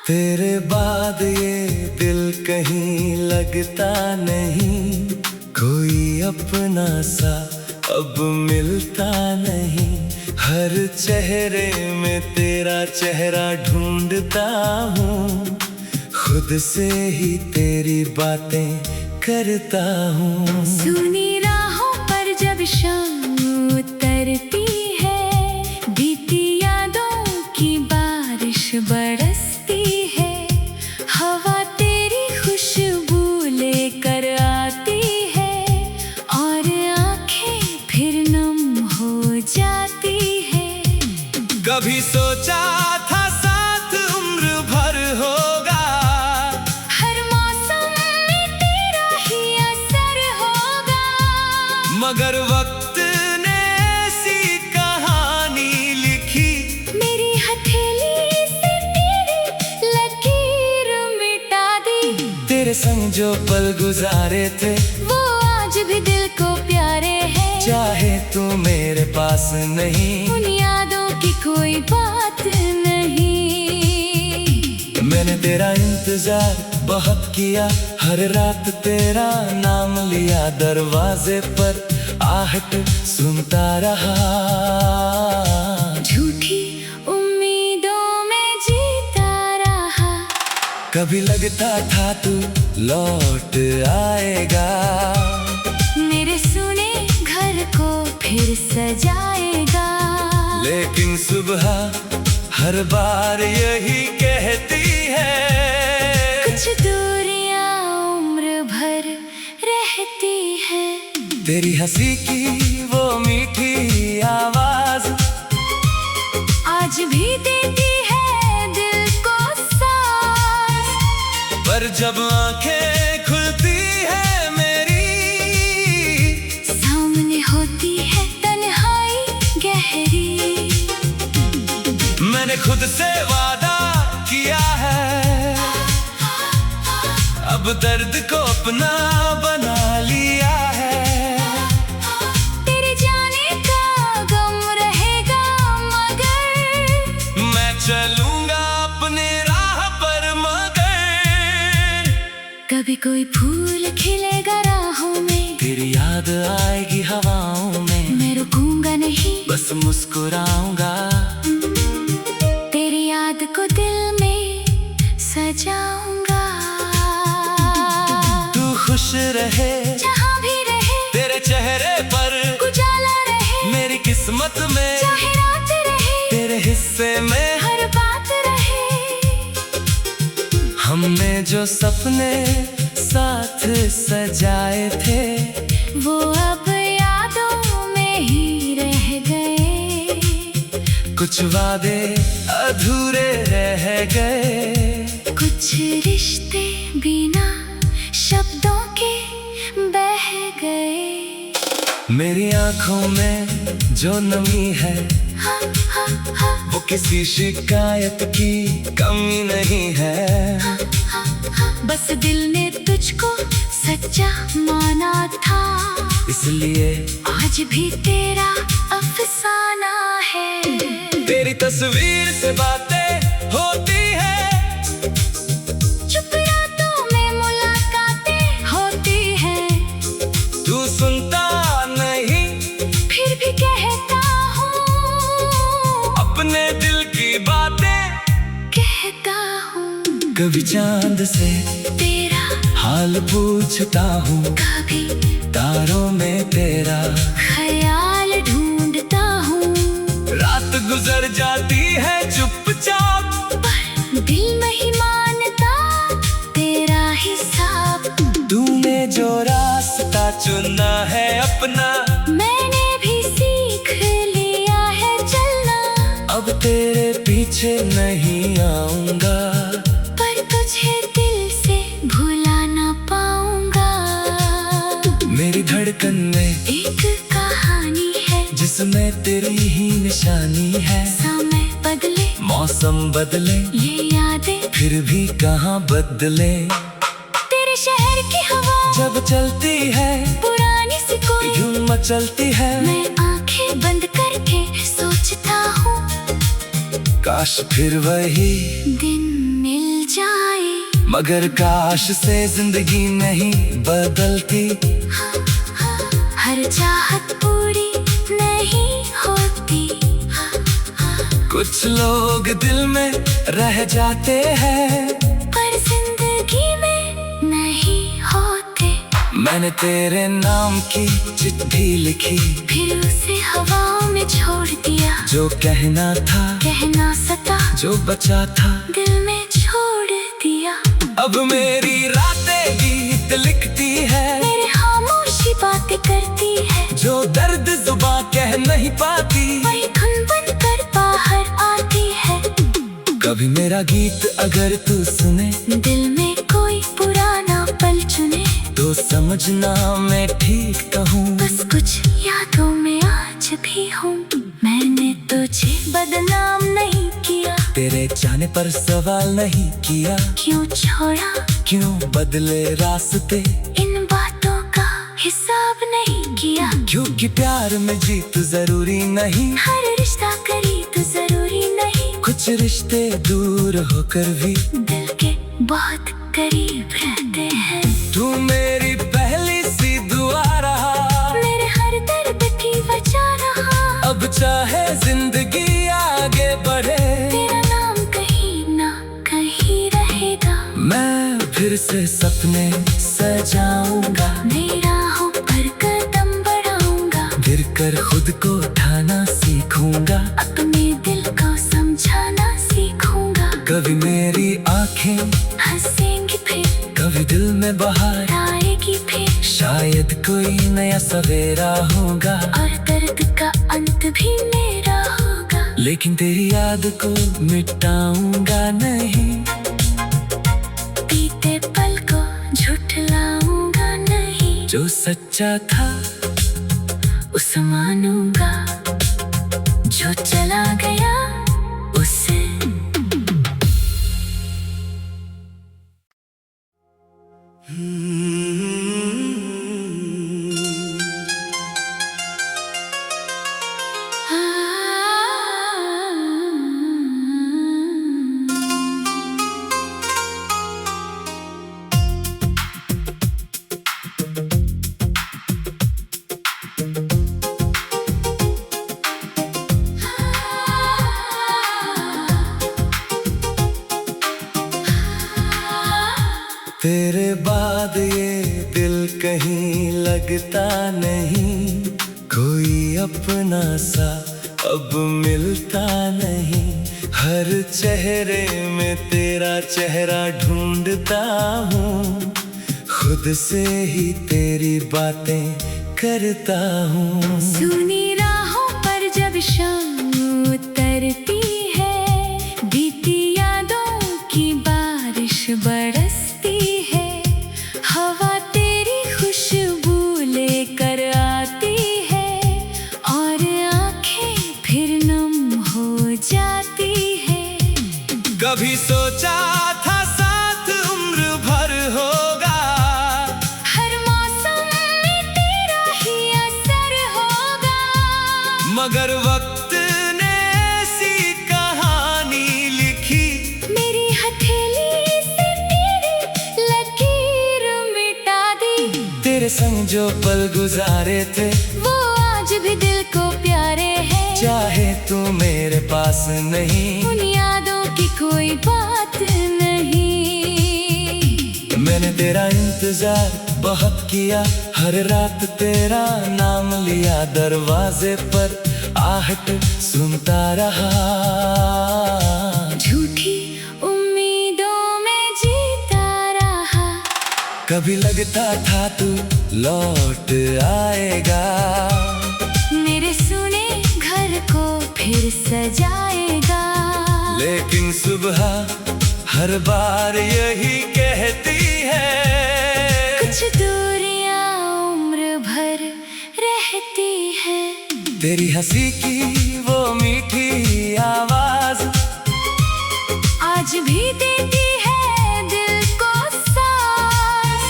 तेरे बाद ये दिल कहीं लगता नहीं, कोई अपना सा अब मिलता नहीं। हर चेहरे में तेरा चेहरा ढूंढता हूँ, खुद से ही तेरी बातें करता हूँ। सुनी राहों पर जब शाम उतरती है, बीती यादों की बारिश बरसती है। हवा तेरी खुशबू लेकर आती है और आंखें फिर नम हो जाती है। कभी सोचा था साथ उम्र भर होगा, हर मौसम में तेरा ही असर होगा, मगर वक्त ने ऐसी कहानी लिखी, मेरी हथेली से तेरी लकीर मिटा दी। तेरे संग जो पल गुजारे थे वो आज भी दिल को प्यारे हैं। चाहे तू मेरे पास नहीं, उन यादों की कोई बात नहीं। मैंने तेरा इंतजार बहुत किया, हर रात तेरा नाम लिया, दरवाजे पर आहट सुनता रहा। झूठी उम्मीदों में जीता रहा, कभी लगता था तू लौट आएगा, मेरे सुने घर को फिर सजाएगा। लेकिन सुबह हर बार यही कहती है, कुछ दूरियां उम्र भर रहती है। तेरी हंसी की वो मीठी आवाज आज भी देती है दिल को सांस, पर जब आंखें खुलती है मेरी, सामने होती है तन्हाई गहरी। मैंने खुद से वादा किया है, अब दर्द को अपना बना लिया है। तेरे जाने का गम रहेगा, मगर मैं चलूंगा अपने राह पर, मगर कभी कोई फूल खिलेगा राहों में, तेरी याद आएगी हवाओं में। मैं रुकूंगा नहीं, बस मुस्कुराऊंगा, तेरी याद को दिल में सजाऊंगा। तू खुश रहे जहाँ भी रहे, तेरे चेहरे पर उजाला रहे, मेरी किस्मत में चाहे रात रहे, तेरे हिस्से में हर बात रहे। हमने जो सपने साथ सजाए थे, वो अब यादों में ही रह गए। कुछ वादे अधूरे रह गए, कुछ रिश्ते बिना शब्दों के बह गए। मेरी आंखों में जो नमी है, हाँ, हाँ, हाँ, वो किसी शिकायत की कमी नहीं है। हाँ, हाँ, बस दिल ने तुझको सच्चा माना था, इसलिए आज भी तेरा अफसाना है। तेरी तस्वीर से बातें होती है, चुप रातों में मुलाकातें होती हैं, तू सुनता नहीं फिर भी कहता हूँ, अपने दिल की बातें कहता हूँ। कभी चांद से तेरा हाल पूछता हूँ, कभी तारों में तेरा ख्याल ढूंढता हूँ, रात गुजर जाती है चुपचाप, पर दिल नहीं मानता तेरा हिसाब। तूने जो रास्ता चुना है अपना, मैंने भी सीख लिया है चलना, अब तेरे पीछे नहीं आऊंगा, पर तुझे समय तेरी ही निशानी है। समय बदले, मौसम बदले, ये यादें फिर भी कहाँ बदले। तेरे शहर की हवा जब चलती है, पुरानी सी कोई यूं मचलती है। मैं आंखें बंद करके सोचता हूँ, काश फिर वही दिन मिल जाए। मगर काश से जिंदगी नहीं बदलती। हर चाहत पूरी नहीं होती। कुछ लोग दिल में रह जाते हैं, पर जिंदगी में नहीं होते। मैंने तेरे नाम की चिट्ठी लिखी, फिर उसे हवाओं में छोड़ दिया। जो कहना था, कहना सता, जो बचा था, दिल में छोड़ दिया। अब मेरी रातें गीत लिखती है, मेरे खामोशी बातें करती है। जो दर्द जुबां कह नहीं पाती, वही धुन बन कर बाहर आती है। कभी मेरा गीत अगर तू सुने, दिल में कोई पुराना पल चुने, तो समझना मैं ठीक कहूँ। बस कुछ यादों में आज भी हूँ। मैंने तुझे बदनाम नहीं किया, तेरे जाने पर सवाल नहीं किया। क्यों छोड़ा, क्यों बदले रास्ते, इन बातों का हिसाब नहीं किया। क्योंकि प्यार में जीत जरूरी नहीं, हर रिश्ता करीब जरूरी नहीं। कुछ रिश्ते दूर होकर भी दिल के बहुत करीब रहते हैं। तू मेरी पहली सी दुआ रहा, मेरे हर दर्द की वजह रहा। अब चाहे जिंदगी आगे बढ़े, तेरा नाम कहीं ना कहीं रहेगा। मैं फिर से सपने सजाऊंगा, नई राहों पर कदम बढ़ाऊंगा। गिर कर खुद को उठाना सीखूंगा, अपने दिल को समझाना सीखूंगा। कभी मेरी आंखें हंसेंगी फिर, कभी दिल में बहार आएगी फिर। शायद कोई नया सवेरा होगा, और दर्द का अंत भी मेरा होगा। लेकिन तेरी याद को मिटाऊंगा नहीं, बीते पल को झुठलाऊंगा नहीं। जो सच्चा था उसे मानूंगा, जो चला गया उसे। तेरे बाद ये दिल कहीं लगता नहीं, कोई अपना सा अब मिलता नहीं। हर चेहरे में तेरा चेहरा ढूंढता हूँ, खुद से ही तेरी बातें करता हूँ। सुनी राहों पर जब शाम उतरती है, बीती यादों की बारिश बरसती है। हवा तेरी खुशबू लेकर आती है, और आंखें फिर नम हो जाती है। कभी सोचा था साथ उम्र भर होगा, हर मौसम में तेरा ही असर होगा। मगर वक्त ने ऐसी कहानी लिखी, मेरी हथेली से तेरी लकीर मिटा दी। तेरे संग जो पल गुजारे थे, वो आज भी दिल को प्यारे हैं। चाहे तू मेरे पास नहीं, उन यादों की कोई बात नहीं। मैंने तेरा इंतजार बहुत किया, हर रात तेरा नाम लिया। दरवाजे पर आहट सुनता रहा, झूठी उम्मीदों में जीता रहा। कभी लगता था तू लौट आएगा, मेरे सुने घर को फिर सजाएगा। लेकिन सुबह हर बार यही कहती है, कुछ दूरियां उम्र भर रहती है। तेरी हंसी की वो मीठी आवाज आज भी देती है दिल को सांस।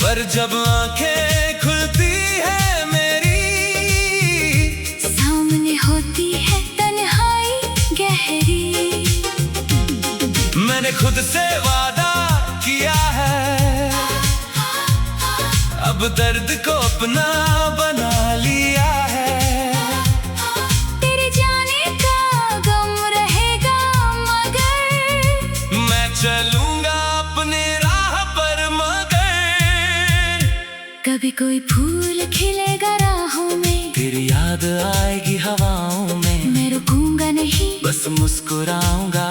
पर जब आंखें खुलती है मेरी, सामने होती है तन्हाई गहरी। मैंने खुद से वादा किया है, अब दर्द को अपना बना लिया है। तेरे जाने का गम रहेगा मगर मैं चलूंगा अपने राह पर मगर कभी कोई फूल खिलेगा राहों में। तेरी याद आएगी हवाओं में, मैं रुकूंगा नहीं बस मुस्कुराऊंगा।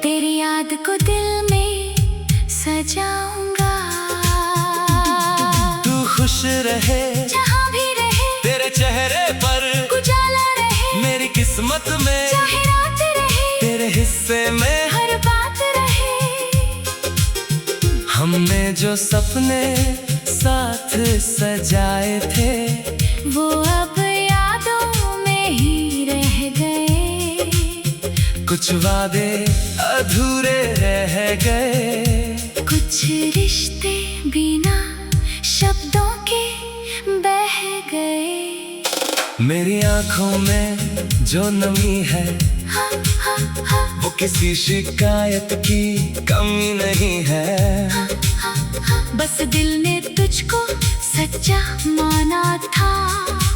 तेरी याद को दिल में सजाऊंगा। तू खुश रहे जहाँ भी रहे, तेरे चेहरे पर उजाला रहे। मेरी किस्मत में चाहे रात रहे, तेरे हिस्से में हर बात रहे। हमने जो सपने साथ सजाए थे, वो अब यादों में ही रह गए। कुछ वादे अधूरे रह गए। कुछ रिश्ते बिना शब्दों के बह गए। मेरी आंखों में जो नमी है, हाँ, हाँ, हाँ, वो किसी शिकायत की कमी नहीं है। हाँ, हाँ। बस दिल ने तुझको सच्चा माना था,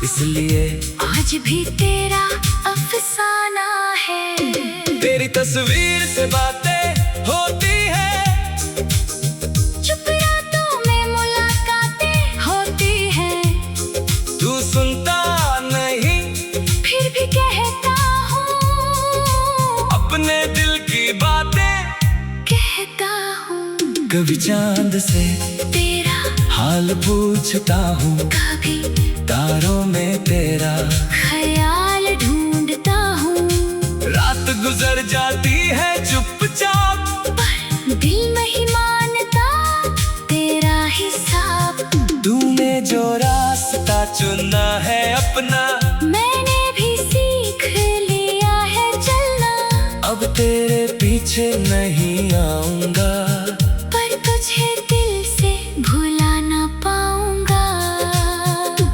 इसलिए आज भी तेरा अफसाना है। तेरी तस्वीर से बातें होती है, चुप रातों में मुलाकातें होती हैं। तू सुनता नहीं फिर भी कहता हूँ, अपने दिल की बातें। कहता हूँ कभी चांद से तेरा हाल पूछता हूँ, कभी तारों में तेरा ख्याल ढूंढता हूँ। रात गुजर जाती है चुपचाप, पर दिल नहीं मानता तेरा हिसाब। तूने जो रास्ता चुना है अपना, मैंने भी सीख लिया है चलना। अब तेरे पीछे नहीं आऊंगा, पर तुझे दिल से भुला ना पाऊंगा।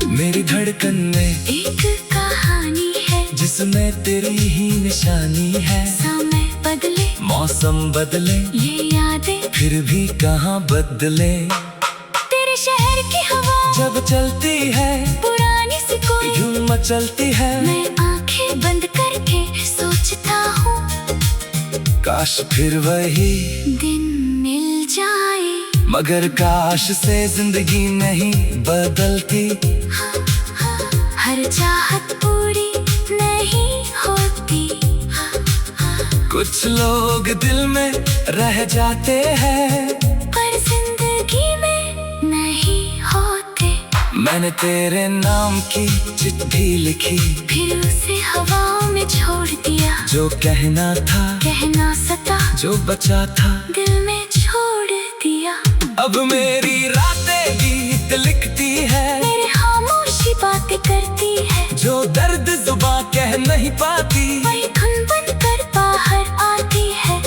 मेरी धड़कन में एक कहानी है, जिसमें तेरी ही निशानी है। समय बदले, मौसम बदले, ये यादें फिर भी कहाँ बदले। तेरे शहर की हवा जब चलती है पुरानी सी कोई यूं मचलती है। मैं आंखें बंद करके सोचता हूँ, काश फिर वही दिन मिल जाए। मगर काश से जिंदगी नहीं बदलती। हाँ, हाँ, हर चाहत पूरी नहीं होती। हाँ, हाँ, कुछ लोग दिल में रह जाते हैं, पर जिंदगी में नहीं होते। मैंने तेरे नाम की चिट्ठी लिखी, फिर उसे हवाओं में छोड़ दिया। जो कहना था कहना सता, जो बचा था दिल में छोड़ दिया। अब मेरी रातें गीत लिखती है, मेरे खामोशी बातें करती है। जो दर्द जुबां कह नहीं पाती, वही धुन बन कर बाहर आती है।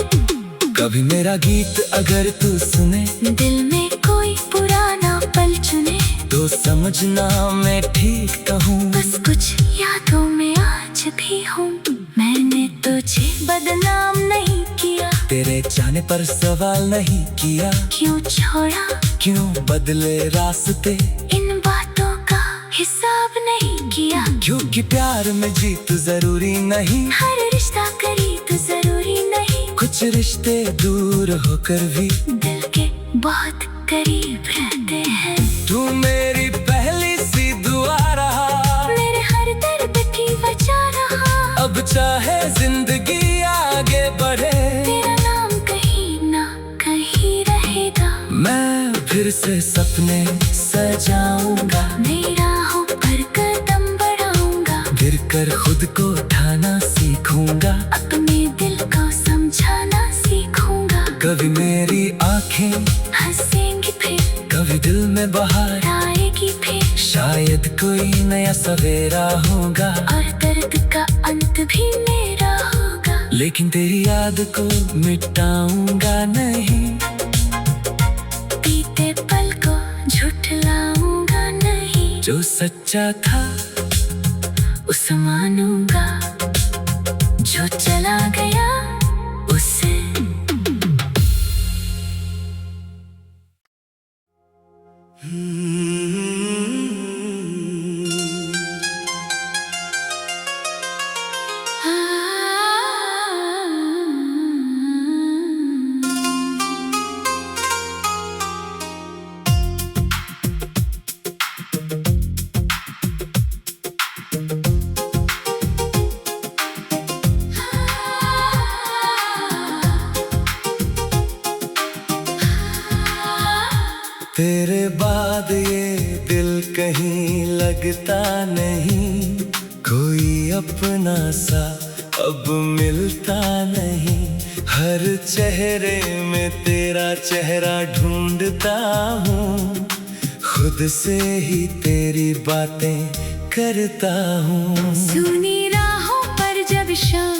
कभी मेरा गीत अगर तू सुने, दिल में कोई पुराना पल चुने, तो समझना मैं ठीक कहूँ। बस कुछ यादों में आज भी हूँ। मैंने तुझे बदनाम नहीं किया, तेरे जाने पर सवाल नहीं किया। क्यों छोड़ा, क्यों बदले रास्ते, इन बातों का हिसाब नहीं किया। क्योंकि प्यार में जीत जरूरी नहीं, हर रिश्ता करीब जरूरी नहीं। कुछ रिश्ते दूर होकर भी दिल के बहुत करीब रहते हैं। तू मेरी पहली सी दुआ रहा, मेरे हर दर्द की वजह रहा। अब चाहे जिंदगी आगे बढ़े, तेरा नाम कहीं ना कहीं रहेगा। मैं फिर से सपने सजाऊंगा, नई राहों पर कदम बढ़ाऊंगा। गिर कर खुद को उठाना सीखूंगा, अपने दिल को समझाना सीखूंगा। कभी मेरी आंखें हंसेंगी फिर, कभी दिल में बहार आएगी फिर। शायद कोई नया सवेरा होगा और दर्द का अंत भी मेरा होगा, लेकिन तेरी याद को मिटाऊंगा नहीं, बीते पल को झुठलाऊंगा नहीं, जो सच्चा था उसे मानूंगा, जो चला गया उसे। तेरे बाद ये दिल कहीं लगता नहीं, कोई अपना सा अब मिलता नहीं, हर चेहरे में तेरा चेहरा ढूंढता हूँ, खुद से ही तेरी बातें करता हूँ। सुनी राहों पर जब शाम